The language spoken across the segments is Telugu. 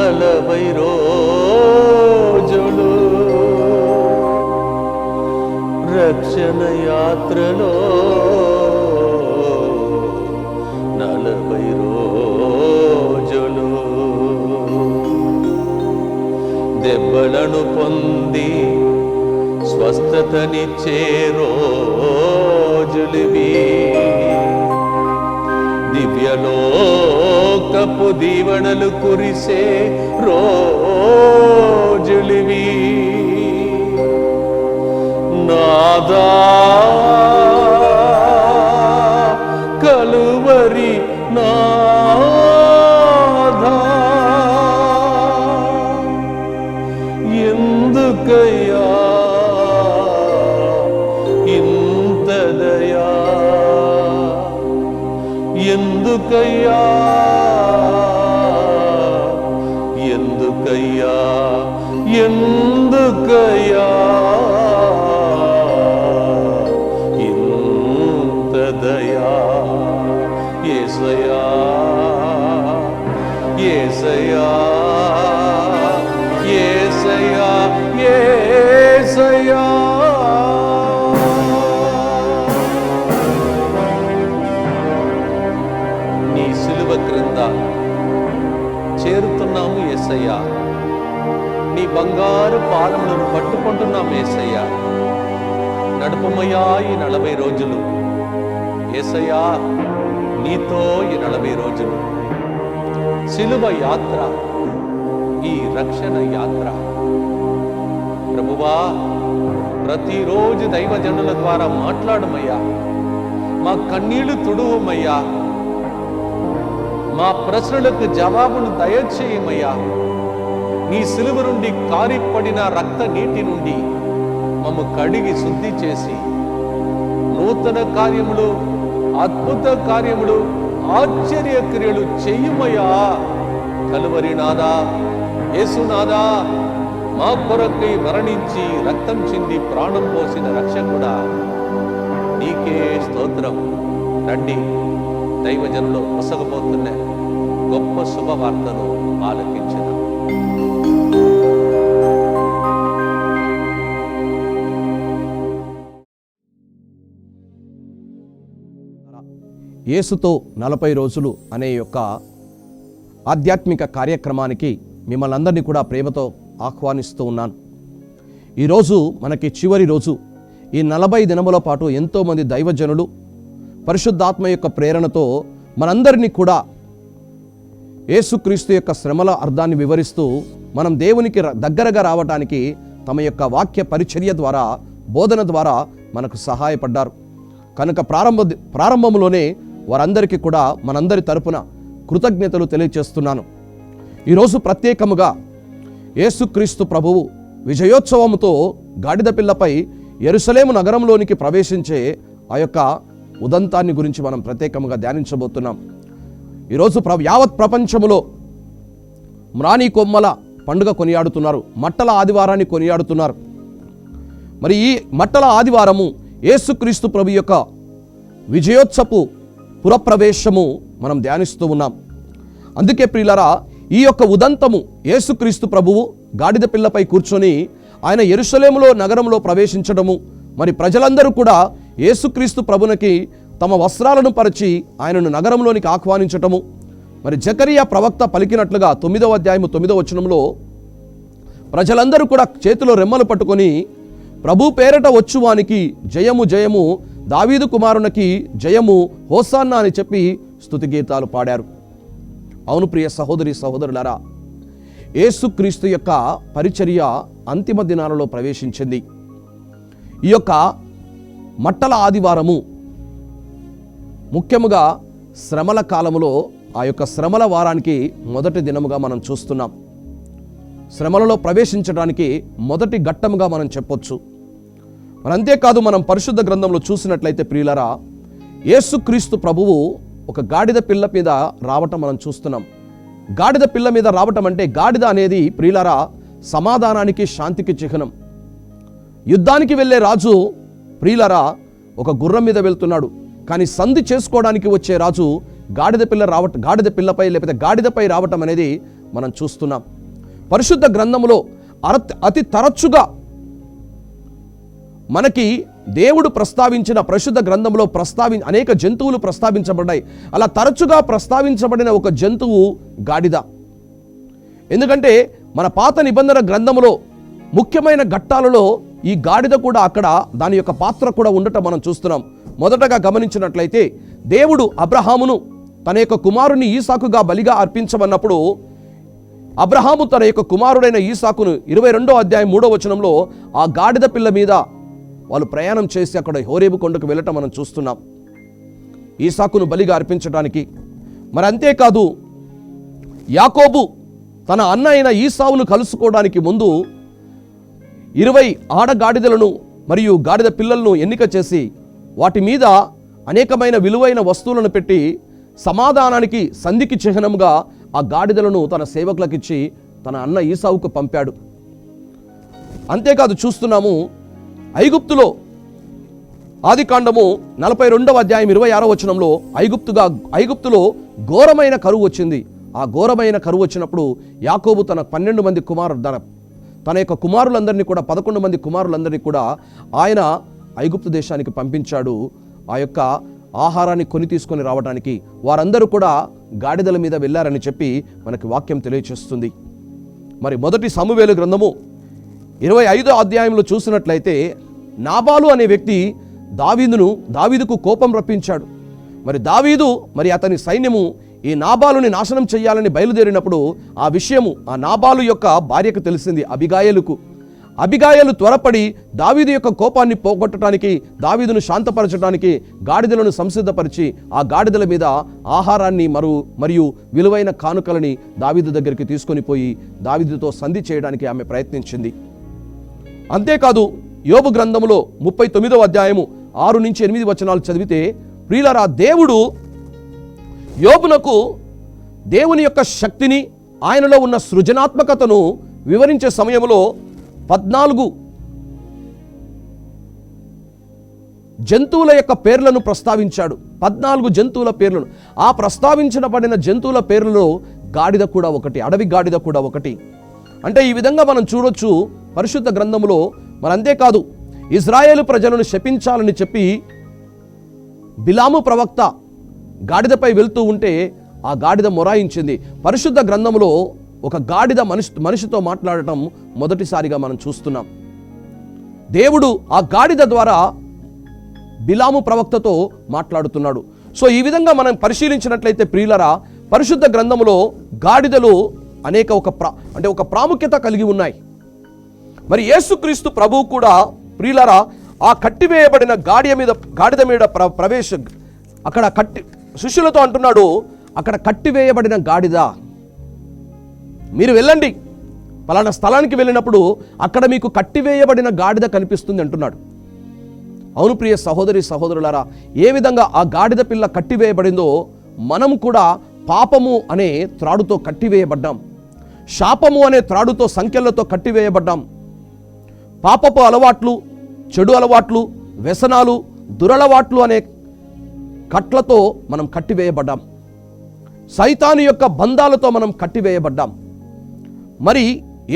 40 రోజులు రక్షణ యాత్రలో 40 రోజులు దెబ్బలను పొంది స్వస్థతనిచ్చే రోజులివి, దివ్యలోకపు దీవెనలు కురిసే రోజులివి. నాదా కలువరి నాదా, ఎందుకయ్యా ఇంత దయా, ఎందుకయ్యా ఎందుకయ్యా ఎందుకయ్యా ఇంత దయా. యేసయ్యా యేసయ్యా యేసయ్యా యేసయ్యా. నీ సిలువ క్రింద చేరుతున్నాము యేసయ్యా, నీ బంగారు పాదములను పట్టుకుంటున్నాము యేసయ్యా. నడుపమయ్యా ఈ 40 రోజులు యేసయ్యా, నీతో ఈ 40 రోజులు సిలువ యాత్ర, ఈ రక్షణ యాత్ర. ప్రభువా, ప్రతిరోజు దైవజనుల ద్వారా మాట్లాడమయ్యా, మా కన్నీళ్లు తుడువమయ్యా, మా ప్రశ్నలకు జవాబును దయచేయమయ్యా. నీ సిలువ నుండి కారిపడిన రక్త నీటి నుండి మమ్ము కడిగి శుద్ధి చేసి నూతన కార్యములు, అద్భుత కార్యములు, ఆశ్చర్య క్రియలు చెయ్యుమయ్యా. కలువరి నాదా, యేసునాదా, మా కొరకై మరణించి రక్తం చింది ప్రాణం పోసిన రక్షకుడా, నీకే స్తోత్రం. రండి, దైవజనులు పొసగబోతున్న గొప్ప శుభవార్తను ఆలకించిన యేసుతో 40 రోజులు అనే యొక్క ఆధ్యాత్మిక కార్యక్రమానికి మిమ్మల్ని అందరినీ కూడా ప్రేమతో ఆహ్వానిస్తూ ఉన్నాను. ఈరోజు మనకి చివరి రోజు. ఈ 40 దినముల పాటు ఎంతోమంది దైవజనులు పరిశుద్ధాత్మ యొక్క ప్రేరణతో మనందరినీ కూడా యేసుక్రీస్తు యొక్క శ్రమల అర్థాన్ని వివరిస్తూ మనం దేవునికి దగ్గరగా రావడానికి తమ యొక్క వాక్య పరిచర్య ద్వారా, బోధన ద్వారా మనకు సహాయపడ్డారు. కనుక ప్రారంభంలోనే వారందరికీ కూడా మనందరి తరపున కృతజ్ఞతలు తెలియజేస్తున్నాను. ఈరోజు ప్రత్యేకముగా యేసుక్రీస్తు ప్రభువు విజయోత్సవముతో గాడిద పిల్లపై యెరూషలేము నగరంలోనికి ప్రవేశించే ఆ యొక్క ఉదంతాన్ని గురించి మనం ప్రత్యేకంగా ధ్యానించబోతున్నాం. ఈరోజు యావత్ ప్రపంచములో మ్రాణి కొమ్మల పండుగ కొనియాడుతున్నారు, మట్టల ఆదివారాన్ని కొనియాడుతున్నారు. మరి ఈ మట్టల ఆదివారము యేసుక్రీస్తు ప్రభు యొక్క విజయోత్సపు పురప్రవేశము మనం ధ్యానిస్తూ ఉన్నాం. అందుకే ప్రియులారా, ఈ యొక్క ఉదంతము యేసుక్రీస్తు ప్రభువు గాడిద పిల్లపై కూర్చొని ఆయన యెరూషలేములో నగరంలో ప్రవేశించడము, మరి ప్రజలందరూ కూడా యేసుక్రీస్తు ప్రభునికి తమ వస్త్రాలను పరిచి ఆయనను నగరంలోనికి ఆహ్వానించటము. మరి జకరియా ప్రవక్త పలికినట్లుగా 9వ అధ్యాయము 9వ వచనంలో ప్రజలందరూ కూడా చేతిలో రెమ్మలు పట్టుకొని ప్రభు పేరట వచ్చువానికి జయము జయము, దావీదు కుమారునికి జయము, హోసాన్నా అని చెప్పి స్తుతి గీతాలు పాడారు. అవును ప్రియ సహోదరి సహోదరులారా, యేసుక్రీస్తు యొక్క పరిచర్య అంతిమ దినాలలో ప్రవేశించింది. ఈ యొక్క మట్టల ఆదివారము ముఖ్యముగా శ్రమల కాలములో ఆ యొక్క శ్రమల వారానికి మొదటి దినముగా మనం చూస్తున్నాం. శ్రమలలో ప్రవేశించడానికి మొదటి ఘట్టముగా మనం చెప్పొచ్చు. మరి అంతేకాదు, మనం పరిశుద్ధ గ్రంథంలో చూసినట్లయితే ప్రియులారా, యేసుక్రీస్తు ప్రభువు ఒక గాడిద పిల్ల మీద రావటం మనం చూస్తున్నాం. గాడిద పిల్ల మీద రావటం అంటే, గాడిద అనేది ప్రియులారా సమాధానానికి, శాంతికి చిహ్నం. యుద్ధానికి వెళ్ళే రాజు ప్రియులారా ఒక గుర్రం మీద వెళ్తున్నాడు, కానీ సంధి చేసుకోవడానికి వచ్చే రాజు గాడిద పిల్లపై లేకపోతే గాడిదపై రావటం అనేది మనం చూస్తున్నాం. పరిశుద్ధ గ్రంథములో అతి తరచుగా మనకి దేవుడు ప్రస్తావించిన పరిశుద్ధ గ్రంథంలో అనేక జంతువులు ప్రస్తావించబడ్డాయి. అలా తరచుగా ప్రస్తావించబడిన ఒక జంతువు గాడిద. ఎందుకంటే మన పాత నిబంధన గ్రంథములో ముఖ్యమైన ఘట్టాలలో ఈ గాడిద కూడా అక్కడ దాని యొక్క పాత్ర కూడా ఉండటం మనం చూస్తున్నాం. మొదటగా గమనించినట్లయితే దేవుడు అబ్రహామును తన యొక్క కుమారుని ఈసాకుగా బలిగా అర్పించమన్నప్పుడు అబ్రహాము తన యొక్క కుమారుడైన ఈసాకును 22వ అధ్యాయం 3వ వచనంలో ఆ గాడిద పిల్ల మీద వాళ్ళు ప్రయాణం చేసి అక్కడ హోరేబు కొండకు వెళ్ళటం మనం చూస్తున్నాం, ఈసాకును బలిగా అర్పించడానికి. మరి అంతేకాదు, యాకోబు తన అన్న అయిన ఈసావును కలుసుకోవడానికి ముందు 20 ఆడగాడిదలను మరియు గాడిద పిల్లలను ఎన్నిక చేసి వాటి మీద అనేకమైన విలువైన వస్తువులను పెట్టి సమాధానానికి సంధికి చిహ్నంగా ఆ గాడిదలను తన సేవకులకు ఇచ్చి తన అన్న ఈసావుకు పంపాడు. అంతేకాదు, చూస్తున్నాము ఐగుప్తులో ఆదికాండము 42వ అధ్యాయం 26వ వచనంలో ఐగుప్తులో ఘోరమైన కరువు వచ్చింది. ఆ ఘోరమైన కరువు వచ్చినప్పుడు యాకోబు తన 12 మంది తన యొక్క కుమారులందరినీ కూడా 11 మంది కుమారులందరినీ కూడా ఆయన ఐగుప్తు దేశానికి పంపించాడు ఆ యొక్క ఆహారాన్ని కొని తీసుకొని రావడానికి. వారందరూ కూడా గాడిదల మీద వెళ్ళారని చెప్పి మనకి వాక్యం తెలియచేస్తుంది. మరి మొదటి సమూయేలు గ్రంథము 25వ అధ్యాయంలో చూసినట్లయితే నాబాలు అనే వ్యక్తి దావీదుకు కోపం రప్పించాడు. మరి దావీదు మరి అతని సైన్యము ఈ నాబాలుని నాశనం చేయాలని బయలుదేరినప్పుడు ఆ విషయము ఆ నాబాలు యొక్క భార్యకు తెలిసింది, అబిగాయలు త్వరపడి దావీదు యొక్క కోపాన్ని పోగొట్టడానికి, దావీదును శాంతపరచడానికి గాడిదలను సంసిద్ధపరిచి ఆ గాడిదల మీద ఆహారాన్ని మరియు విలువైన కానుకలని దావీదు దగ్గరికి తీసుకొని పోయి దావీదుతో సంధి చేయడానికి ఆమె ప్రయత్నించింది. అంతేకాదు, యోబు గ్రంథములో 39వ అధ్యాయము 6 నుంచి 8 వచనాలు చదివితే, ప్రియులారా, దేవుడు యోబునకు దేవుని యొక్క శక్తిని, ఆయనలో ఉన్న సృజనాత్మకతను వివరించే సమయంలో 14 జంతువుల యొక్క పేర్లను ప్రస్తావించాడు. 14 జంతువుల పేర్లను. ఆ ప్రస్తావించబడిన జంతువుల పేర్లలో గాడిద కూడా ఒకటి, అడవి గాడిద కూడా ఒకటి. అంటే ఈ విధంగా మనం చూడొచ్చు పరిశుద్ధ గ్రంథములో. మరి అంతేకాదు, ఇజ్రాయేలు ప్రజలను శపించాలని చెప్పి బిలాము ప్రవక్త గాడిదపై వెళ్తూ ఉంటే ఆ గాడిద మొరాయించింది. పరిశుద్ధ గ్రంథములో ఒక గాడిద మనిషితో మాట్లాడటం మొదటిసారిగా మనం చూస్తున్నాం. దేవుడు ఆ గాడిద ద్వారా బిలాము ప్రవక్తతో మాట్లాడుతున్నాడు. సో ఈ విధంగా మనం పరిశీలించినట్లయితే ప్రియులరా, పరిశుద్ధ గ్రంథములో గాడిదలు అనేక ఒక ప్రాముఖ్యత కలిగి ఉన్నాయి. మరి యేసుక్రీస్తు ప్రభువు కూడా ప్రియులరా ఆ కట్టివేయబడిన గాడిద మీద అక్కడ శిష్యులతో అంటున్నాడు, అక్కడ కట్టివేయబడిన గాడిద, మీరు వెళ్ళండి, పలానా స్థలానికి వెళ్ళినప్పుడు అక్కడ మీకు కట్టివేయబడిన గాడిద కనిపిస్తుంది అంటున్నాడు. అవును ప్రియ సహోదరి సహోదరులారా, ఏ విధంగా ఆ గాడిద పిల్ల కట్టివేయబడిందో మనం కూడా పాపము అనే త్రాడుతో కట్టివేయబడ్డాం, శాపము అనే త్రాడుతో సంఖ్యలతో కట్టివేయబడ్డాం. పాపపు అలవాట్లు, చెడు అలవాట్లు, వ్యసనాలు, దురలవాట్లు అనే కట్లతో మనం కట్టివేయబడ్డాం. సైతాను యొక్క బంధాలతో మనం కట్టివేయబడ్డాం. మరి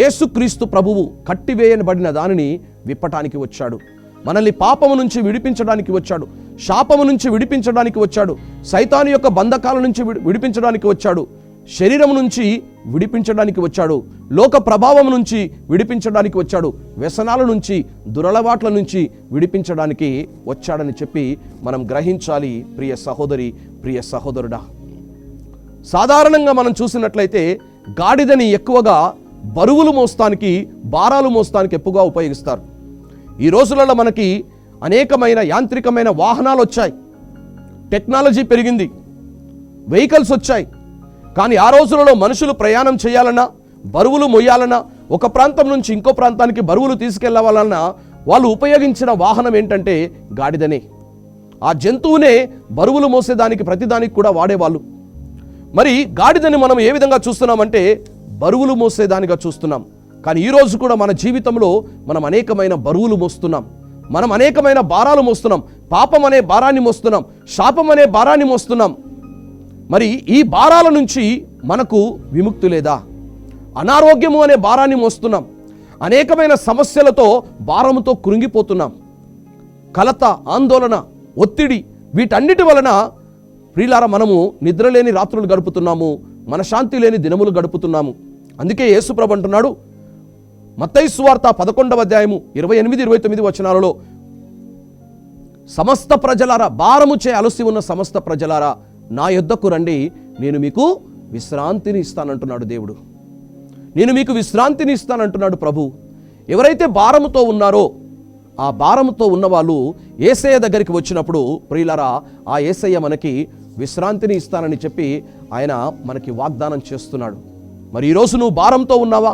యేసుక్రీస్తు ప్రభువు కట్టివేయబడిన దానిని విప్పటానికి వచ్చాడు. మనల్ని పాపము నుంచి విడిపించడానికి వచ్చాడు, శాపము నుంచి విడిపించడానికి వచ్చాడు, సైతాను యొక్క బంధకాల నుంచి విడిపించడానికి వచ్చాడు, శరీరం నుంచి విడిపించడానికి వచ్చాడు, లోక ప్రభావం నుంచి విడిపించడానికి వచ్చాడు, వ్యసనాల నుంచి దురలవాట్ల నుంచి విడిపించడానికి వచ్చాడని చెప్పి మనం గ్రహించాలి. ప్రియ సహోదరి, ప్రియ సహోదరుడా, సాధారణంగా మనం చూసినట్లయితే గాడిదని ఎక్కువగా బరువులు మోస్తానికి, భారాలు మోస్తానికి ఎక్కువగా ఉపయోగిస్తారు. ఈ రోజులలో మనకి అనేకమైన యాంత్రికమైన వాహనాలు వచ్చాయి, టెక్నాలజీ పెరిగింది, వెహికల్స్ వచ్చాయి. కానీ ఆ రోజులలో మనుషులు ప్రయాణం చేయాలన్నా, బరువులు మొయ్యాలన్నా, ఒక ప్రాంతం నుంచి ఇంకో ప్రాంతానికి బరువులు తీసుకెళ్ళవాలన్నా వాళ్ళు ఉపయోగించిన వాహనం ఏంటంటే గాడిదనే. ఆ జంతువునే బరువులు మోసేదానికి ప్రతిదానికి కూడా వాడేవాళ్ళు. మరి గాడిదని మనం ఏ విధంగా చూస్తున్నామంటే బరువులు మోసేదానిగా చూస్తున్నాం. కానీ ఈరోజు కూడా మన జీవితంలో మనం అనేకమైన బరువులు మోస్తున్నాం, మనం అనేకమైన భారాలు మోస్తున్నాం. పాపం అనే భారాన్ని మోస్తున్నాం, శాపం అనే భారాన్ని మోస్తున్నాం. మరి ఈ భారాల నుంచి మనకు విముక్తి లేదా? అనారోగ్యము అనే భారాన్ని మోస్తున్నాం. అనేకమైన సమస్యలతో భారముతో కృంగిపోతున్నాం. కలత, ఆందోళన, ఒత్తిడి, వీటన్నిటి వలన ప్రియులారా మనము నిద్రలేని రాత్రులు గడుపుతున్నాము, మనశ్శాంతి లేని దినములు గడుపుతున్నాము. అందుకే యేసుప్రభు అంటున్నాడు మత్తయి సువార్త 11వ అధ్యాయము 28-29 వచనాలలో, సమస్త ప్రజలారా, భారము చే అలసి ఉన్న సమస్త ప్రజలారా నా యొద్దకు రండి, నేను మీకు విశ్రాంతిని ఇస్తానంటున్నాడు దేవుడు. నేను మీకు విశ్రాంతిని ఇస్తానంటున్నాడు ప్రభు. ఎవరైతే భారముతో ఉన్నారో ఆ భారముతో ఉన్నవాళ్ళు యేసయ్య దగ్గరికి వచ్చినప్పుడు ప్రియులారా ఆ యేసయ్య మనకి విశ్రాంతిని ఇస్తానని చెప్పి ఆయన మనకి వాగ్దానం చేస్తున్నాడు. మరి ఈరోజు నువ్వు భారంతో ఉన్నావా?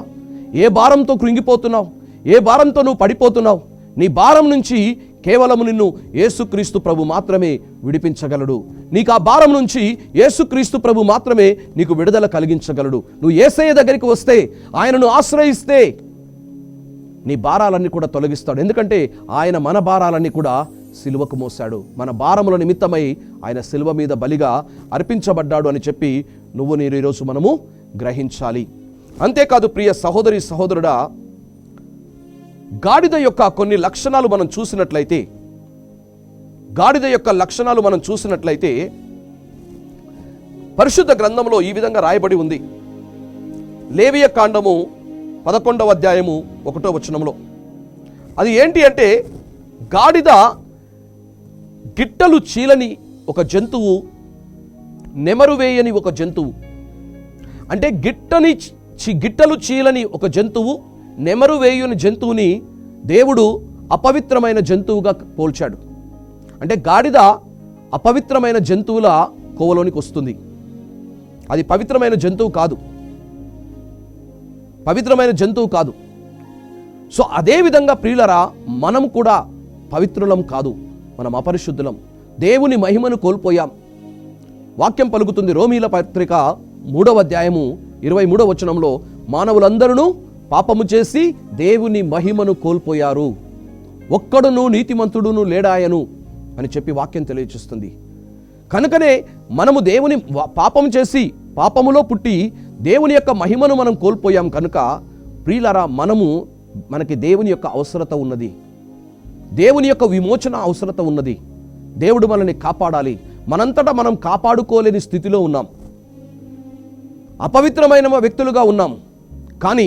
ఏ భారంతో కృంగిపోతున్నావు? ఏ భారంతో నువ్వు పడిపోతున్నావు? నీ భారం నుంచి కేవలం నిన్ను యేసుక్రీస్తు ప్రభు మాత్రమే విడిపించగలడు. నీకు ఆ భారం నుంచి యేసుక్రీస్తు ప్రభు మాత్రమే నీకు విడుదల కలిగించగలడు. నువ్వు యేసయ్య దగ్గరికి వస్తే, ఆయనను ఆశ్రయిస్తే నీ భారాలన్నీ కూడా తొలగిస్తాడు. ఎందుకంటే ఆయన మన భారాలన్నీ కూడా సిలువకు మోశాడు. మన భారముల నిమిత్తమై ఆయన సిలువ మీద బలిగా అర్పించబడ్డాడు అని చెప్పి నువ్వు నేను ఈరోజు మనము గ్రహించాలి. అంతేకాదు ప్రియ సహోదరి సహోదరుడా, గాడిద యొక్క కొన్ని లక్షణాలు మనం చూసినట్లయితే, పరిశుద్ధ గ్రంథంలో ఈ విధంగా రాయబడి ఉంది. లేవియ కాండము 11వ అధ్యాయము 1వ వచనంలో. అది ఏంటి అంటే, గాడిద గిట్టలు చీలని ఒక జంతువు, నెమరు వేయని ఒక జంతువు. అంటే గిట్టలు చీలని ఒక జంతువు, నెమరు వేయని జంతువుని దేవుడు అపవిత్రమైన జంతువుగా పోల్చాడు. అంటే గాడిద అపవిత్రమైన జంతువుల కోవలోనికి వస్తుంది. అది పవిత్రమైన జంతువు కాదు. సో అదేవిధంగా ప్రియులరా, మనం కూడా పవిత్రులం కాదు, మనం అపరిశుద్ధులం. దేవుని మహిమను కోల్పోయాం. వాక్యం పలుకుతుంది రోమీల పత్రిక 3వ అధ్యాయము 23వ వచనంలో, మానవులందరూ పాపము చేసి దేవుని మహిమను కోల్పోయారు, ఒక్కడును నీతిమంతుడును లేడాయను అని చెప్పి వాక్యం తెలియజేస్తుంది. కనుకనే మనము దేవుని పాపం చేసి పాపములో పుట్టి దేవుని యొక్క మహిమను మనం కోల్పోయాం. కనుక ప్రియులారా, మనకి దేవుని యొక్క అవసరత ఉన్నది, దేవుని యొక్క విమోచన అవసరత ఉన్నది. దేవుడు మనల్ని కాపాడాలి. మనంతటా మనం కాపాడుకోలేని స్థితిలో ఉన్నాం, అపవిత్రమైన వ్యక్తులుగా ఉన్నాం. కానీ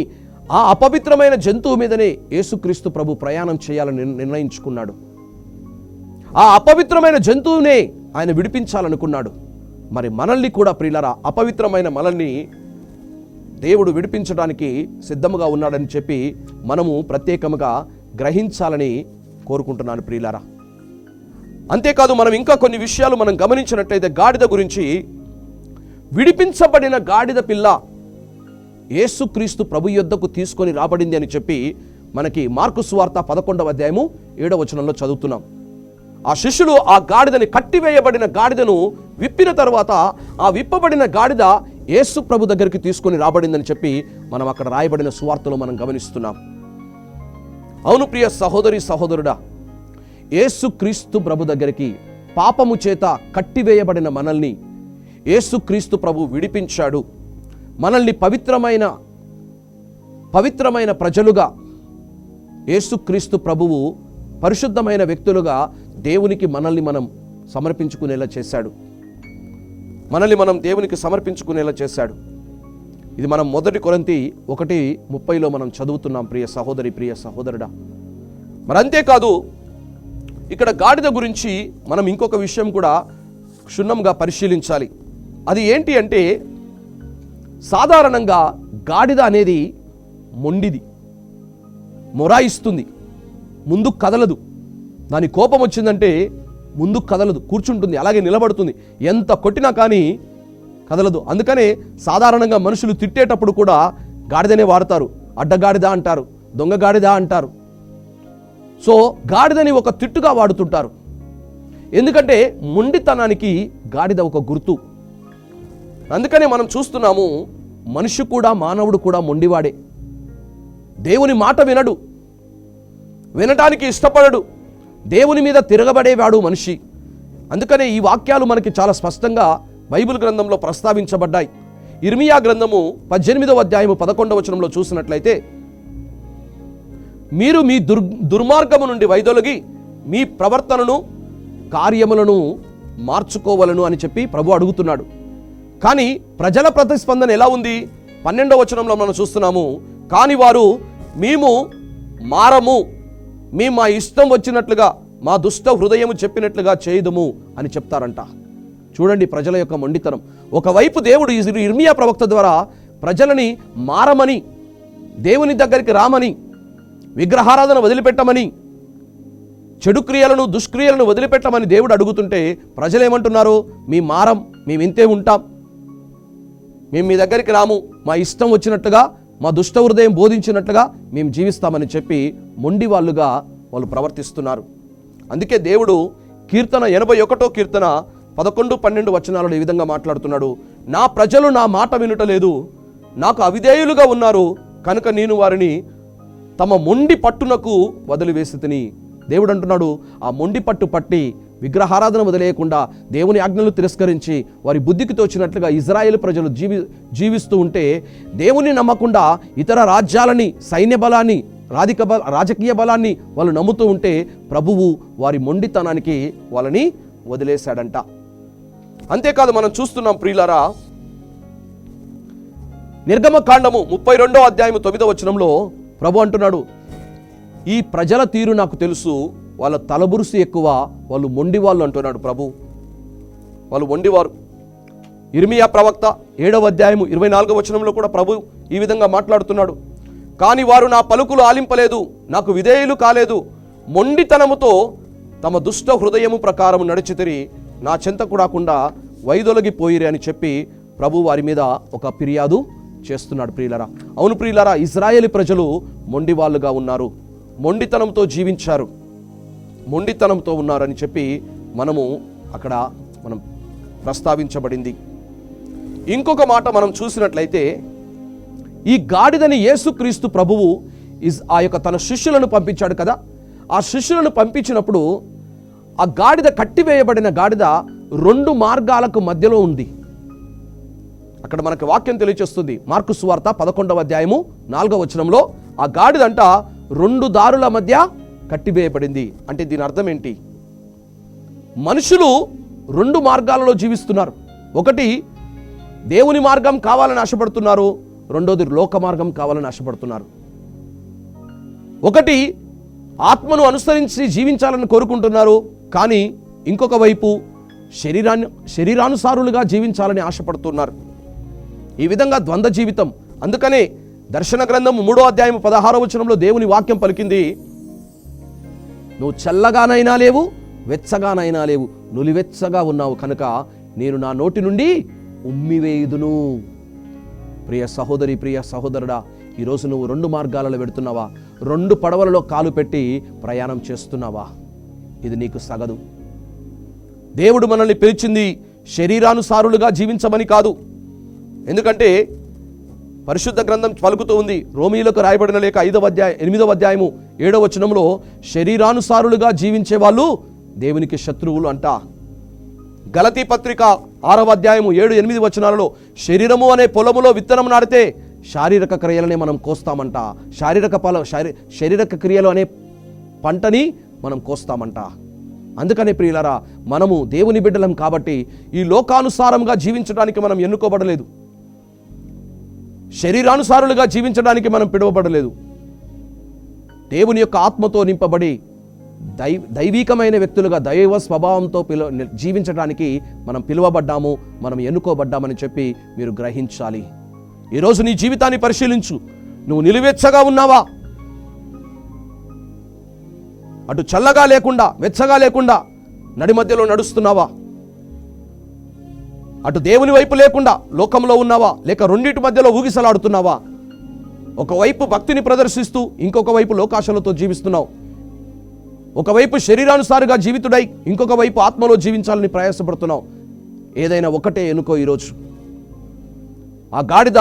ఆ అపవిత్రమైన జంతువు మీదనే యేసుక్రీస్తు ప్రభు ప్రయాణం చేయాలని నిర్ణయించుకున్నాడు. ఆ అపవిత్రమైన జంతువునే ఆయన విడిపించాలనుకున్నాడు. మరి మనల్ని కూడా ప్రియులారా, అపవిత్రమైన మనల్ని దేవుడు విడిపించడానికి సిద్ధముగా ఉన్నాడని చెప్పి మనము ప్రత్యేకముగా గ్రహించాలని కోరుకుంటున్నాను ప్రియులారా. అంతేకాదు, మనం ఇంకా కొన్ని విషయాలు మనం గమనించినట్లయితే, గాడిద గురించి, విడిపించబడిన గాడిద పిల్ల యేసుక్రీస్తు ప్రభు యొద్దకు తీసుకొని రాబడింది అని చెప్పి మనకి మార్కు సువార్త 11వ అధ్యాయము 7వ వచనంలో చదువుతున్నాం. ఆ శిష్యులు ఆ గాడిదని, కట్టివేయబడిన గాడిదను విప్పిన తర్వాత ఆ విప్పబడిన గాడిద యేసు ప్రభు దగ్గరికి తీసుకొని రాబడిందని చెప్పి మనం అక్కడ రాయబడిన సువార్తలో మనం గమనిస్తున్నాం. అవును ప్రియ సహోదరి సహోదరుడా, యేసుక్రీస్తు ప్రభు దగ్గరికి పాపము చేత కట్టివేయబడిన మనల్ని యేసుక్రీస్తు ప్రభు విడిపించాడు. మనల్ని పవిత్రమైన ప్రజలుగా యేసుక్రీస్తు ప్రభువు పరిశుద్ధమైన వ్యక్తులుగా దేవునికి మనల్ని మనం సమర్పించుకునేలా చేశాడు. ఇది మనం 1 కొరింథీ 1:30లో మనం చదువుతున్నాం ప్రియ సహోదరి, ప్రియ సహోదరుడా. మరి అంతేకాదు, ఇక్కడ గాడిద గురించి మనం ఇంకొక విషయం కూడా క్షుణ్ణంగా పరిశీలించాలి. అది ఏంటి అంటే, సాధారణంగా గాడిద అనేది మొండిది, మొరాయిస్తుంది, ముందుకు కదలదు. దాని కోపం వచ్చిందంటే ముందుకు కదలదు, కూర్చుంటుంది, అలాగే నిలబడుతుంది, ఎంత కొట్టినా కానీ కదలదు. అందుకనే సాధారణంగా మనుషులు తిట్టేటప్పుడు కూడా గాడిదనే వాడతారు. అడ్డగాడిద అంటారు, దొంగ గాడిద అంటారు. సో గాడిదని ఒక తిట్టుగా వాడుతుంటారు. ఎందుకంటే మొండితనానికి గాడిద ఒక గుర్తు. అందుకనే మనం చూస్తున్నాము, మనిషి కూడా, మానవుడు కూడా మొండివాడే. దేవుని మాట వినడు, వినటానికి ఇష్టపడడు, దేవుని మీద తిరగబడేవాడు మనిషి. అందుకనే ఈ వాక్యాలు మనకి చాలా స్పష్టంగా బైబిల్ గ్రంథంలో ప్రస్తావించబడ్డాయి. ఇర్మియా గ్రంథము 18వ అధ్యాయము 11వ వచనంలో చూసినట్లయితే, మీరు మీ దుర్మార్గము నుండి వైదొలగి మీ ప్రవర్తనను కార్యములను మార్చుకోవలను అని చెప్పి ప్రభు అడుగుతున్నాడు. కానీ ప్రజల ప్రతిస్పందన ఎలా ఉంది? 12వ వచనంలో మనం చూస్తున్నాము, కానీ వారు మేము మారము, మేము మా ఇష్టం వచ్చినట్లుగా మా దుష్ట హృదయము చెప్పినట్లుగా చేయదుము అని చెప్తారంట. చూడండి ప్రజల యొక్క మొండితనం. ఒకవైపు దేవుడు ఇర్మియా ప్రవక్త ద్వారా ప్రజలని మారమని, దేవుని దగ్గరికి రామని, విగ్రహారాధన వదిలిపెట్టమని, చెడు క్రియలను దుష్క్రియలను వదిలిపెట్టమని దేవుడు అడుగుతుంటే ప్రజలేమంటున్నారు? మీ మారం, మేము ఇంతే ఉంటాం, మేము మీ దగ్గరికి రాము, మా ఇష్టం వచ్చినట్టుగా మా దుష్ట హృదయం బోధించినట్లుగా మేము జీవిస్తామని చెప్పి మొండి వాళ్ళుగా వాళ్ళు ప్రవర్తిస్తున్నారు. అందుకే దేవుడు కీర్తన 81వ కీర్తన 11-12 వచనాలలో ఈ విధంగా మాట్లాడుతున్నాడు, నా ప్రజలు నా మాట వినుటలేదు, నాకు అవిధేయులుగా ఉన్నారు, కనుక నేను వారిని తమ మొండి పట్టునకు వదిలివేసితిని. దేవుడు అంటున్నాడు, ఆ మొండి పట్టు పట్టి విగ్రహారాధన వదిలేయకుండా దేవుని ఆజ్ఞలు తిరస్కరించి వారి బుద్ధికి తోచినట్లుగా ఇజ్రాయేల్ ప్రజలు జీవిస్తూ ఉంటే, దేవుని నమ్మకుండా ఇతర రాజ్యాలని, సైన్య బలాన్ని, రాజకీయ బలాన్ని వాళ్ళు నమ్ముతూ ఉంటే ప్రభువు వారి మొండితనానికి వాళ్ళని వదిలేశాడంట. అంతేకాదు మనం చూస్తున్నాం ప్రియులారా, నిర్గమకాండము 32వ అధ్యాయము 9వ వచనంలో ప్రభు అంటున్నాడు, ఈ ప్రజల తీరు నాకు తెలుసు, వాళ్ళ తలబురుసు ఎక్కువ, వాళ్ళు మొండివాళ్ళు అంటున్నాడు ప్రభు. వాళ్ళు మొండివారు. ఇర్మియా ప్రవక్త 7వ అధ్యాయము 24వ వచనంలో కూడా ప్రభు ఈ విధంగా మాట్లాడుతున్నాడు, కానీ వారు నా పలుకులు ఆలింపలేదు, నాకు విధేయులు కాలేదు, మొండితనముతో తమ దుష్ట హృదయము ప్రకారం నడిచితిరి, నా చెంతకు రాకుండా వైదొలగిపోయిరి అని చెప్పి ప్రభు వారి మీద ఒక ఫిర్యాదు చేస్తున్నాడు. ప్రియులరా, అవును ప్రియులరా, ఇజ్రాయేలీ ప్రజలు మొండి వాళ్ళుగా ఉన్నారు, మొండితనంతో జీవించారు, మొండితనంతో ఉన్నారని చెప్పి అక్కడ మనం ప్రస్తావించబడింది. ఇంకొక మాట మనం చూసినట్లయితే, ఈ గాడిదని యేసుక్రీస్తు ప్రభువు ఆ యొక్క తన శిష్యులను పంపించాడు కదా. ఆ శిష్యులను పంపించినప్పుడు ఆ గాడిద, కట్టివేయబడిన గాడిద 2 మార్గాలకు మధ్యలో ఉంది. అక్కడ మనకు వాక్యం తెలియచేస్తుంది. మార్కు సువార్త 11వ అధ్యాయము 4వ వచనంలో ఆ గాడిదంట 2 దారుల మధ్య కట్టివేయబడింది. అంటే దీని అర్థం ఏంటి? మనుషులు 2 మార్గాలలో జీవిస్తున్నారు. ఒకటి దేవుని మార్గం కావాలని ఆశపడుతున్నారు, రెండోది లోక మార్గం కావాలని ఆశపడుతున్నారు. ఒకటి ఆత్మను అనుసరించి జీవించాలని కోరుకుంటున్నారు, కానీ ఇంకొక వైపు శరీరానుసారులుగా జీవించాలని ఆశపడుతున్నారు. ఈ విధంగా ద్వంద్వ జీవితం. అందుకనే దర్శన గ్రంథం 3వ అధ్యాయం 16వ వచనంలో దేవుని వాక్యం పలికింది, నువ్వు చల్లగానైనా లేవు, వెచ్చగానైనా లేవు, నులివెచ్చగా ఉన్నావు కనుక నేను నా నోటి నుండి ఉమ్మివేయుదును. ప్రియ సహోదరి, ప్రియ సహోదరుడా, ఈరోజు నువ్వు 2 మార్గాలలో వెడుతున్నావా? 2 పడవలలో కాలు పెట్టి ప్రయాణం చేస్తున్నావా? ఇది నీకు సగదు. దేవుడు మనల్ని పిలిచింది శరీరానుసారులుగా జీవించమని కాదు. ఎందుకంటే పరిశుద్ధ గ్రంథం పలుకుతూ ఉంది, రోమీయులకు రాయబడిన లేఖ 8వ అధ్యాయము 7వ వచనంలో, శరీరానుసారులుగా జీవించే వాళ్ళు దేవునికి శత్రువులు అంట. గలతీ పత్రిక 6వ అధ్యాయము 7-8 వచనాలలో, శరీరము అనే పొలములో విత్తనం నాటితే శారీరక క్రియలనే మనం కోస్తామంట, శారీరక క్రియలు అనే పంటని మనం కోస్తామంట. అందుకనే ప్రియులారా, మనము దేవుని బిడ్డలం కాబట్టి ఈ లోకానుసారంగా జీవించడానికి మనం ఎన్నుకోబడలేదు, శరీరానుసారులుగా జీవించడానికి మనం పిలువబడలేదు. దేవుని యొక్క ఆత్మతో నింపబడి దైవికమైన వ్యక్తులుగా దైవ స్వభావంతో జీవించడానికి మనం పిలువబడ్డాము, మనం ఎన్నుకోబడ్డామని చెప్పి మీరు గ్రహించాలి. ఈరోజు నీ జీవితాన్ని పరిశీలించు. నువ్వు నిలువెచ్చగా ఉన్నావా? అటు చల్లగా లేకుండా వెచ్చగా లేకుండా నడి మధ్యలో నడుస్తున్నావా? అటు దేవుని వైపు లేకుండా లోకంలో ఉన్నావా, లేక రెండింటి మధ్యలో ఊగిసలాడుతున్నావా? ఒకవైపు భక్తిని ప్రదర్శిస్తూ ఇంకొక వైపు లోకాశలతో జీవిస్తున్నావు. ఒకవైపు శరీరానుసారుగా జీవితుడై ఇంకొక వైపు ఆత్మలో జీవించాలని ప్రయాసపడుతున్నావు. ఏదైనా ఒకటే ఎన్నుకో. ఈరోజు ఆ గాడిద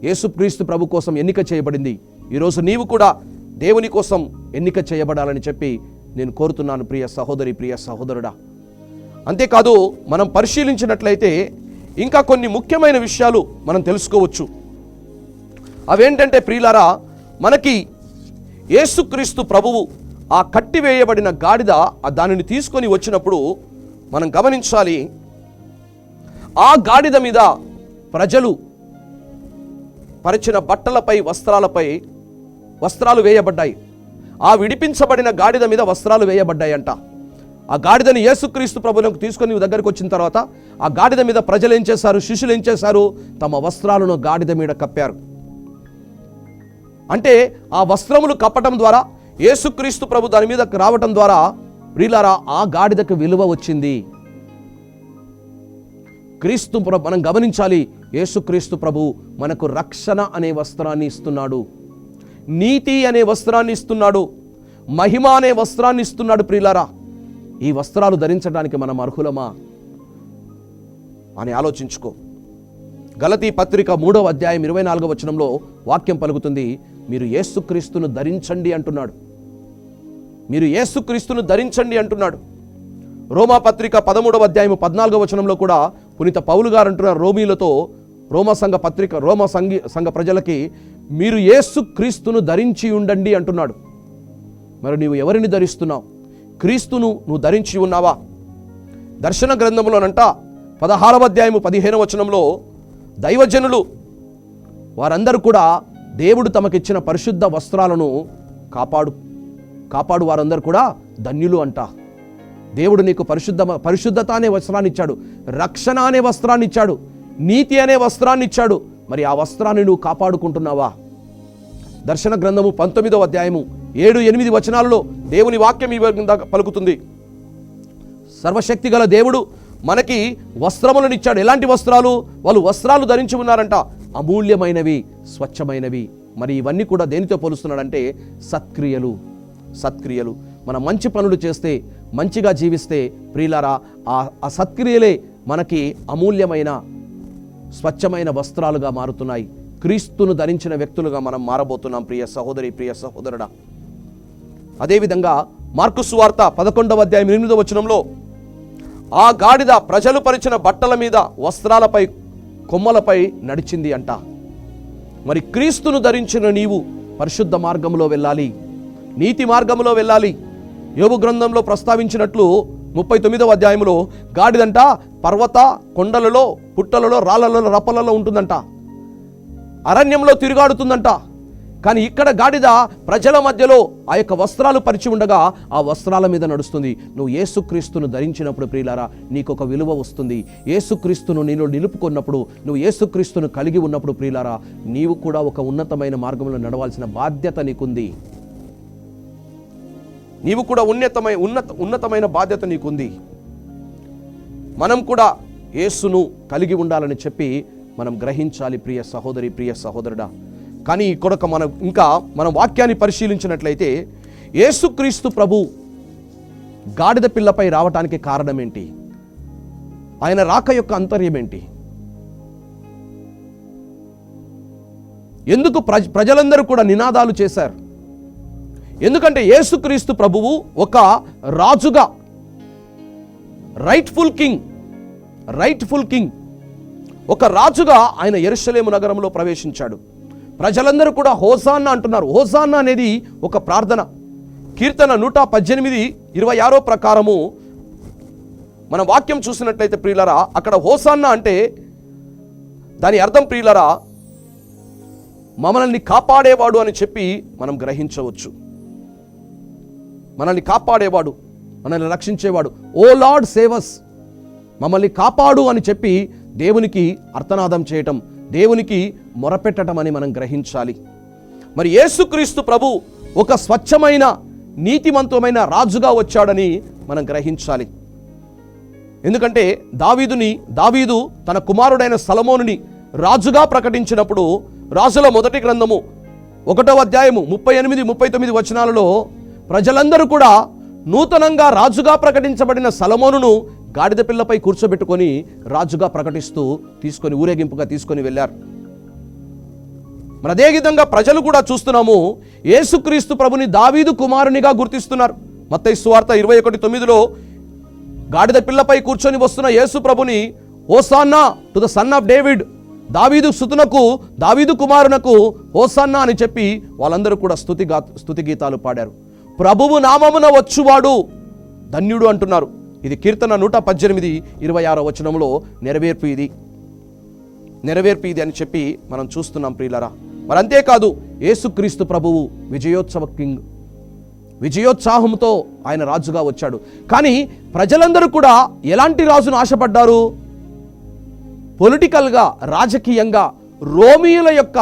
యేసుక్రీస్తు ప్రభు కోసం ఎన్నిక చేయబడింది. ఈరోజు నీవు కూడా దేవుని కోసం ఎన్నిక చేయబడాలని చెప్పి నేను కోరుతున్నాను ప్రియ సహోదరి, ప్రియ సహోదరుడా. అంతేకాదు, మనం పరిశీలించినట్లయితే ఇంకా కొన్ని ముఖ్యమైన విషయాలు మనం తెలుసుకోవచ్చు. అవేంటంటే ప్రియులారా, మనకి యేసుక్రీస్తు ప్రభువు ఆ కట్టివేయబడిన గాడిద దానిని తీసుకొని వచ్చినప్పుడు మనం గమనించాలి, ఆ గాడిద మీద ప్రజలు పరిచిన బట్టలపై వస్త్రాలు వేయబడ్డాయి. ఆ విడిపించబడిన గాడిద మీద వస్త్రాలు వేయబడ్డాయి అంట. ఆ గాడిదని యేసుక్రీస్తు ప్రభువులకు తీసుకొని దగ్గరికి వచ్చిన తర్వాత ఆ గాడిద మీద ప్రజలు ఏం చేశారు, శిష్యులు ఏం చేశారు, తమ వస్త్రాలను గాడిద మీద కప్పారు. అంటే ఆ వస్త్రములు కప్పటం ద్వారా, యేసుక్రీస్తు ప్రభు దాని మీద రావటం ద్వారా ప్రియులారా ఆ గాడిదకు విలువ వచ్చింది. క్రీస్తు మనం గమనించాలి, యేసుక్రీస్తు ప్రభు మనకు రక్షణ అనే వస్త్రాన్ని ఇస్తున్నాడు, నీతి అనే వస్త్రాన్ని ఇస్తున్నాడు, మహిమ అనే వస్త్రాన్ని ఇస్తున్నాడు. ప్రియులారా, ఈ వస్త్రాలు ధరించడానికి మనం అర్హులమా అని ఆలోచించుకో. గలతీ పత్రిక 3వ అధ్యాయం 24వ వచనంలో వాక్యం పలుకుతుంది, మీరు యేసుక్రీస్తును ధరించండి అంటున్నాడు. మీరు యేసుక్రీస్తును ధరించండి అంటున్నాడు. రోమా పత్రిక 13వ అధ్యాయం 14వ వచనంలో కూడా పునీత పౌలు గారు అంటున్నారు రోమీలతో, రోమా సంఘ ప్రజలకి, మీరు యేసుక్రీస్తును ధరించి ఉండండి అంటున్నాడు. మరి నీవు ఎవరిని ధరిస్తున్నావు? క్రీస్తును నువ్వు ధరించి ఉన్నావా? దర్శన గ్రంథంలోనంట 16వ అధ్యాయము 15వ వచనంలో దైవజనులు వారందరూ కూడా దేవుడు తమకిచ్చిన పరిశుద్ధ వస్త్రాలను కాపాడు వారందరూ కూడా ధన్యులు అంట. దేవుడు నీకు పరిశుద్ధత అనే వస్త్రాన్ని ఇచ్చాడు, రక్షణ అనే వస్త్రాన్ని ఇచ్చాడు, నీతి అనే వస్త్రాన్ని ఇచ్చాడు. మరి ఆ వస్త్రాన్ని నువ్వు కాపాడుకుంటున్నావా? దర్శన గ్రంథము 19వ అధ్యాయము 7-8 వచనాలలో దేవుని వాక్యం ఈ విధంగా పలుకుతుంది, సర్వశక్తి గల దేవుడు మనకి వస్త్రములను ఇచ్చాడు. ఎలాంటి వస్త్రాలు? వాళ్ళు వస్త్రాలు ధరించి ఉన్నారంట, అమూల్యమైనవి, స్వచ్ఛమైనవి. మరి ఇవన్నీ కూడా దేనితో పోలుస్తున్నాడంటే సత్క్రియలు. మనం మంచి పనులు చేస్తే, మంచిగా జీవిస్తే ప్రియులారా, ఆ సత్క్రియలే మనకి అమూల్యమైన స్వచ్ఛమైన వస్త్రాలుగా మారుతున్నాయి. క్రీస్తును ధరించిన వ్యక్తులుగా మనం మారబోతున్నాం ప్రియ సహోదరి, ప్రియ సహోదరుడా. అదేవిధంగా మార్కు సువార్త 11వ అధ్యాయం 8వ వచనంలో ఆ గాడిద ప్రజలు పరిచిన బట్టల మీద, వస్త్రాలపై, కొమ్మలపై నడిచింది అంట. మరి క్రీస్తును ధరించిన నీవు పరిశుద్ధ మార్గంలో వెళ్ళాలి, నీతి మార్గంలో వెళ్ళాలి. యోబు గ్రంథంలో ప్రస్తావించినట్లు 39వ అధ్యాయంలో గాడిదంట పర్వత కొండలలో, పుట్టలలో, రాళ్లలో, రప్పలలో ఉంటుందంట, అరణ్యంలో తిరుగాడుతుందంట. కానీ ఇక్కడ గాడిద ప్రజల మధ్యలో ఆ యొక్క వస్త్రాలు పరిచి ఉండగా ఆ వస్త్రాల మీద నడుస్తుంది. నువ్వు యేసుక్రీస్తును ధరించినప్పుడు ప్రియులారా నీకు ఒక విలువ వస్తుంది. యేసుక్రీస్తును నేను నిలుపుకున్నప్పుడు, నువ్వు యేసుక్రీస్తును కలిగి ఉన్నప్పుడు ప్రియులారా నీవు కూడా ఒక ఉన్నతమైన మార్గంలో నడవాల్సిన బాధ్యత నీకుంది. నీవు కూడా ఉన్నతమైన బాధ్యత నీకుంది. మనం కూడా యేసును కలిగి ఉండాలని చెప్పి మనం గ్రహించాలి ప్రియ సహోదరి, ప్రియ సహోదరుడా. కానీ ఇక్కడ మనం వాక్యాన్ని పరిశీలించినట్లయితే యేసుక్రీస్తు ప్రభు గాడిద పిల్లపై రావటానికి కారణం ఏంటి? ఆయన రాక యొక్క అంతర్యం ఏంటి? ఎందుకు ప్రజలందరూ కూడా నినాదాలు చేశారు? ఎందుకంటే యేసుక్రీస్తు ప్రభువు ఒక రాజుగా, రైట్ఫుల్ కింగ్, ఒక రాజుగా ఆయన యెరూషలేము నగరంలో ప్రవేశించాడు. ప్రజలందరూ కూడా హోసాన్నా అంటున్నారు. హోసాన్నా అనేది ఒక ప్రార్థన. కీర్తన 118:26 ప్రకారము మన వాక్యం చూసినట్లయితే ప్రియులరా, అక్కడ హోసాన్నా అంటే దాని అర్థం ప్రియులరా మమ్మల్ని కాపాడేవాడు అని చెప్పి మనం గ్రహించవచ్చు. మనల్ని కాపాడేవాడు, మనల్ని రక్షించేవాడు. ఓ లార్డ్ సేవస్, మమ్మల్ని కాపాడు అని చెప్పి దేవునికి అర్తనాదం చేయటం, దేవునికి మొరపెట్టడం అని మనం గ్రహించాలి. మరి యేసుక్రీస్తు ప్రభు ఒక స్వచ్ఛమైన, నీతిమంతమైన రాజుగా వచ్చాడని మనం గ్రహించాలి. ఎందుకంటే దావీదు తన కుమారుడైన సొలొమోనుని రాజుగా ప్రకటించినప్పుడు రాజుల మొదటి గ్రంథము 1వ అధ్యాయము 38-39 వచనాలలో ప్రజలందరూ కూడా నూతనంగా రాజుగా ప్రకటించబడిన సొలొమోనును గాడిద పిల్లపై కూర్చోబెట్టుకొని రాజుగా ప్రకటిస్తూ ఊరేగింపుగా తీసుకొని వెళ్ళారు. మరి అదే విధంగా ప్రజలు కూడా చూస్తున్నాము, యేసుక్రీస్తు ప్రభుని దావీదు కుమారునిగా గుర్తిస్తున్నారు. మత్తయి సువార్త 21:9లో గాడిద పిల్లపై కూర్చొని వస్తున్న యేసు ప్రభుని hosanna to the son of David, దావీదు సుతునకు, దావీదు కుమారునకు హోసాన్నా అని చెప్పి వాళ్ళందరూ కూడా స్తుతి గీతాలు పాడారు. ప్రభువు నామమున వచ్చువాడు ధన్యుడు అంటున్నారు. ఇది కీర్తన 118:26 వచనంలో నెరవేర్పు ఇది అని చెప్పి మనం చూస్తున్నాం ప్రియులరా. మరి అంతేకాదు, యేసుక్రీస్తు ప్రభువు విజయోత్సాహంతో ఆయన రాజుగా వచ్చాడు. కానీ ప్రజలందరూ కూడా ఎలాంటి రాజును ఆశపడ్డారు? పొలిటికల్గా, రాజకీయంగా రోమీయుల యొక్క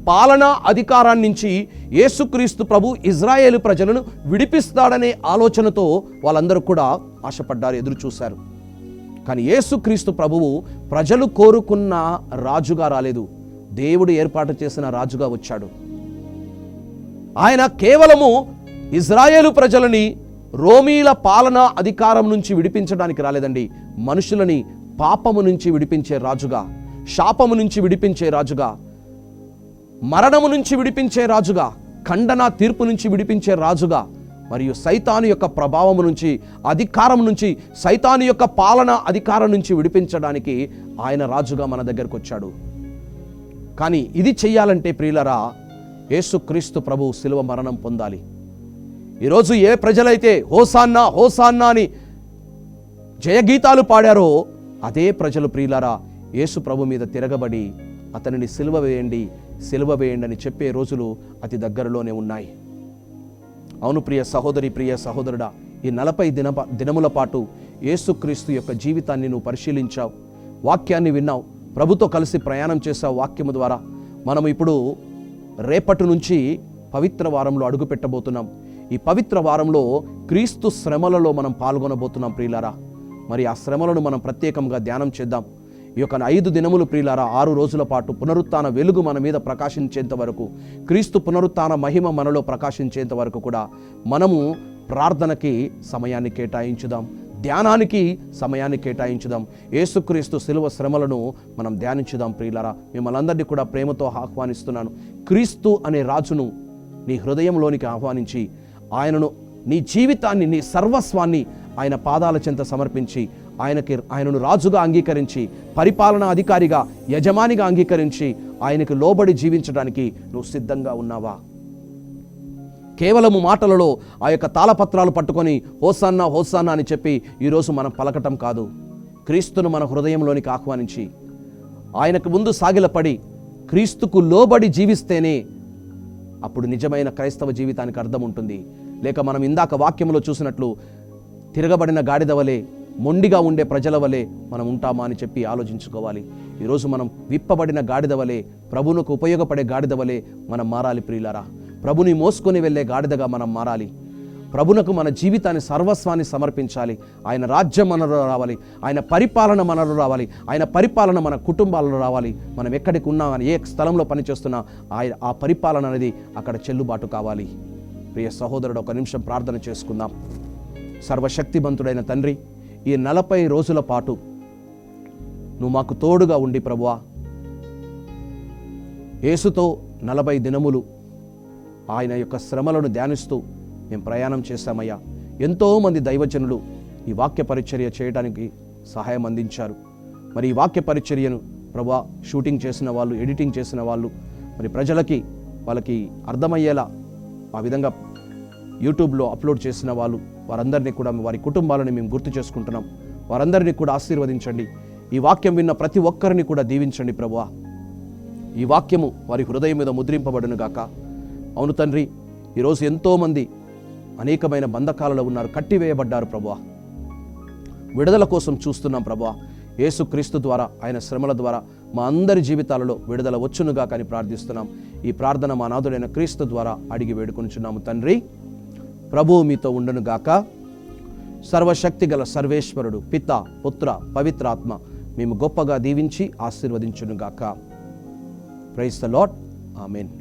పాలనా అధికారాన్ని నుంచి యేసుక్రీస్తు ప్రభు ఇజ్రాయేలు ప్రజలను విడిపిస్తాడనే ఆలోచనతో వాళ్ళందరూ కూడా ఆశపడ్డారు, ఎదురు చూశారు. కానీ యేసుక్రీస్తు ప్రభువు ప్రజలు కోరుకున్న రాజుగా రాలేదు, దేవుడు ఏర్పాటు చేసిన రాజుగా వచ్చాడు. ఆయన కేవలము ఇజ్రాయేలు ప్రజలని రోమీల పాలనా అధికారం నుంచి విడిపించడానికి రాలేదండి. మనుషులని పాపము నుంచి విడిపించే రాజుగా, శాపము నుంచి విడిపించే రాజుగా, మరణము నుంచి విడిపించే రాజుగా, ఖండన తీర్పు నుంచి విడిపించే రాజుగా, మరియు సైతాను యొక్క ప్రభావము నుంచి, అధికారం నుంచి, సైతాను యొక్క పాలన అధికారం నుంచి విడిపించడానికి ఆయన రాజుగా మన దగ్గరకు వచ్చాడు. కానీ ఇది చెయ్యాలంటే ప్రియులరా, యేసుక్రీస్తు ప్రభు శిలువ మరణం పొందాలి. ఈరోజు ఏ ప్రజలైతే హోసాన్నా హోసాన్నా అని జయగీతాలు పాడారో అదే ప్రజలు ప్రియులరా యేసు ప్రభు మీద తిరగబడి అతనిని సిలువ వేయండి అని చెప్పే రోజులు అతి దగ్గరలోనే ఉన్నాయి. అవును ప్రియ సహోదరి, ప్రియ సహోదరుడా, ఈ 40 దినముల పాటు యేసుక్రీస్తు యొక్క జీవితాన్ని నువ్వు పరిశీలించావు, వాక్యాన్ని విన్నావు, ప్రభుతో కలిసి ప్రయాణం చేసావు. వాక్యము ద్వారా మనం ఇప్పుడు రేపటి నుంచి పవిత్ర వారంలో అడుగు పెట్టబోతున్నాం. ఈ పవిత్ర వారంలో క్రీస్తు శ్రమలలో మనం పాల్గొనబోతున్నాం ప్రియులారా. మరి ఆ శ్రమలను మనం ప్రత్యేకంగా ధ్యానం చేద్దాం. ఈ యొక్క 5 దినములు ప్రియులారా, 6 రోజుల పాటు పునరుత్థాన వెలుగు మన మీద ప్రకాశించేంత వరకు, క్రీస్తు పునరుత్థాన మహిమ మనలో ప్రకాశించేంత వరకు కూడా మనము ప్రార్థనకి సమయాన్ని కేటాయించుదాం, ధ్యానానికి సమయాన్ని కేటాయించుదాం. యేసుక్రీస్తు శిలువ శ్రమలను మనం ధ్యానించుదాం ప్రియులారా. మిమ్మల్ని అందరినీ కూడా ప్రేమతో ఆహ్వానిస్తున్నాను. క్రీస్తు అనే రాజును నీ హృదయంలోనికి ఆహ్వానించి ఆయనను, నీ జీవితాన్ని, నీ సర్వస్వాన్ని ఆయన పాదాల చెంత సమర్పించి ఆయనను రాజుగా అంగీకరించి, పరిపాలనా అధికారిగా, యజమానిగా అంగీకరించి ఆయనకు లోబడి జీవించడానికి నువ్వు సిద్ధంగా ఉన్నావా? కేవలము మాటలలో ఆ యొక్క తాళపత్రాలు పట్టుకొని హోసాన్నా హోసాన్నా అని చెప్పి ఈరోజు మనం పలకటం కాదు. క్రీస్తును మన హృదయంలోనికి ఆహ్వానించి ఆయనకు ముందు సాగిలపడి క్రీస్తుకు లోబడి జీవిస్తేనే అప్పుడు నిజమైన క్రైస్తవ జీవితానికి అర్థం ఉంటుంది. లేక మనం ఇందాక వాక్యంలో చూసినట్లు తిరగబడిన గాడిద వలె, మొండిగా ఉండే ప్రజల వలె మనం ఉంటామా అని చెప్పి ఆలోచించుకోవాలి. ఈరోజు మనం విప్పబడిన గాడిద వలె, ప్రభువుకు ఉపయోగపడే గాడిద వలె మనం మారాలి ప్రియులారా. ప్రభుని మోసుకొని వెళ్ళే గాడిదగా మనం మారాలి. ప్రభునకు మన జీవితాన్ని, సర్వస్వాన్ని సమర్పించాలి. ఆయన రాజ్యం మనలో రావాలి, ఆయన పరిపాలన మనలో రావాలి, ఆయన పరిపాలన మన కుటుంబాలలో రావాలి. మనం ఎక్కడికి ఉన్నా, ఏ స్థలంలో పనిచేస్తున్నా ఆ పరిపాలన అనేది అక్కడ చెల్లుబాటు కావాలి. ప్రియ సహోదరుడు, ఒక నిమిషం ప్రార్థన చేసుకుందాం. సర్వశక్తిమంతుడైన తండ్రి, ఈ 40 రోజుల పాటు నువ్వు మాకు తోడుగా ఉండి ప్రభువా, యేసుతో 40 దినములు ఆయన యొక్క శ్రమలను ధ్యానిస్తూ మేము ప్రయాణం చేశామయ్యా. ఎంతోమంది దైవజనులు ఈ వాక్య పరిచర్య చేయడానికి సహాయం అందించారు. మరి ఈ వాక్య పరిచర్యను ప్రభువా, షూటింగ్ చేసిన వాళ్ళు, ఎడిటింగ్ చేసిన వాళ్ళు, మరి ప్రజలకి వాళ్ళకి అర్థమయ్యేలా ఆ విధంగా యూట్యూబ్లో అప్లోడ్ చేసిన వాళ్ళు, వారందరినీ కూడా, వారి కుటుంబాలను మేము గుర్తు చేసుకుంటున్నాం. వారందరినీ కూడా ఆశీర్వదించండి. ఈ వాక్యం విన్న ప్రతి ఒక్కరిని కూడా దీవించండి ప్రభువా. ఈ వాక్యము వారి హృదయం మీద ముద్రింపబడును గాక. అవును తండ్రి, ఈరోజు ఎంతోమంది అనేకమైన బంధకాలలో ఉన్నారు, కట్టివేయబడ్డారు ప్రభువా. విడుదల కోసం చూస్తున్నాం ప్రభువా. యేసుక్రీస్తు ద్వారా, ఆయన శ్రమల ద్వారా మా అందరి జీవితాలలో విడుదల వచ్చునుగా కానీ ప్రార్థిస్తున్నాం. ఈ ప్రార్థన మా నాథుడైన క్రీస్తు ద్వారా అడిగి వేడుకొనిచున్నాము తండ్రి. ప్రభువు మీతో ఉండునుగాక. సర్వశక్తి గల సర్వేశ్వరుడు పిత, పుత్ర, పవిత్రాత్మ మేము గొప్పగా దీవించి ఆశీర్వదించునుగాక. Praise the Lord. ఆమేన్.